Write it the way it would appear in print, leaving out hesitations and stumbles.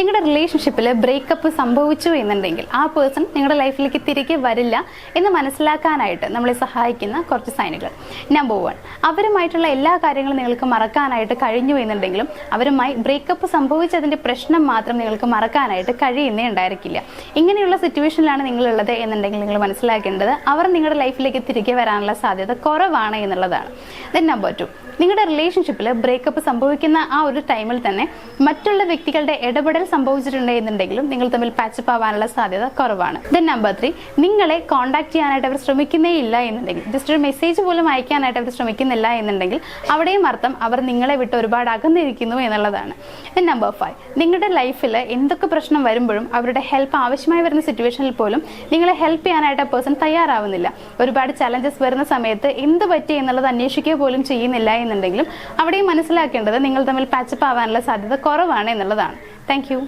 നിങ്ങളുടെ റിലേഷൻഷിപ്പിൽ ബ്രേക്കപ്പ് സംഭവിച്ചു എന്നുണ്ടെങ്കിൽ ആ പേഴ്സൺ നിങ്ങളുടെ ലൈഫിലേക്ക് തിരികെ വരില്ല എന്ന് മനസ്സിലാക്കാനായിട്ട് നമ്മളെ സഹായിക്കുന്ന കുറച്ച് സൈനുകൾ. നമ്പർ 1, അവരുമായിട്ടുള്ള എല്ലാ കാര്യങ്ങളും നിങ്ങൾക്ക് മറക്കാനായിട്ട് കഴിഞ്ഞു എന്നുണ്ടെങ്കിലും അവരുമായി ബ്രേക്കപ്പ് സംഭവിച്ചതിൻ്റെ പ്രശ്നം മാത്രം നിങ്ങൾക്ക് മറക്കാനായിട്ട് കഴിയുന്നേ ഉണ്ടായിരിക്കില്ല. ഇങ്ങനെയുള്ള സിറ്റുവേഷനിലാണ് നിങ്ങളുള്ളത് എന്നുണ്ടെങ്കിൽ നിങ്ങൾ മനസ്സിലാക്കേണ്ടത് അവർ നിങ്ങളുടെ ലൈഫിലേക്ക് തിരികെ വരാനുള്ള സാധ്യത കുറവാണ് എന്നുള്ളതാണ്. ദെൻ നമ്പർ 2, നിങ്ങളുടെ റിലേഷൻഷിപ്പിൽ ബ്രേക്കപ്പ് സംഭവിക്കുന്ന ആ ഒരു ടൈമിൽ തന്നെ മറ്റുള്ള വ്യക്തികളുടെ ഇടപെടൽ സംഭവിച്ചിട്ടുണ്ട് എന്നുണ്ടെങ്കിലും നിങ്ങൾ തമ്മിൽ പാച്ചപ്പ് ആവാനുള്ള സാധ്യത കുറവാണ്. ദെൻ നമ്പർ 3, നിങ്ങളെ കോൺടാക്ട് ചെയ്യാനായിട്ട് അവർ ശ്രമിക്കുന്നേ ഇല്ല എന്നുണ്ടെങ്കിൽ, ജസ്റ്റ് ഒരു മെസ്സേജ് പോലും അയക്കാനായിട്ട് അവർ ശ്രമിക്കുന്നില്ല എന്നുണ്ടെങ്കിൽ അവിടെയും അർത്ഥം അവർ നിങ്ങളെ വിട്ട് ഒരുപാട് അകന്നിരിക്കുന്നു എന്നുള്ളതാണ്. ദെൻ നമ്പർ 5, നിങ്ങളുടെ ലൈഫിൽ എന്തൊക്കെ പ്രശ്നം വരുമ്പോഴും അവരുടെ ഹെൽപ്പ് ആവശ്യമായി വരുന്ന സിറ്റുവേഷനിൽ പോലും നിങ്ങളെ ഹെൽപ്പ് ചെയ്യാനായിട്ട് ആ പേഴ്സൺ തയ്യാറാവുന്നില്ല. ഒരുപാട് ചലഞ്ചസ് വരുന്ന സമയത്ത് എന്ത് പറ്റി എന്നുള്ളത് അന്വേഷിക്കുക പോലും ചെയ്യുന്നില്ല എന്നുണ്ടെങ്കിലും അവിടെയും മനസ്സിലാക്കേണ്ടത് നിങ്ങൾ തമ്മിൽ പാച്ചപ്പ് ആവാനുള്ള സാധ്യത കുറവാണ് എന്നുള്ളതാണ്. Thank you.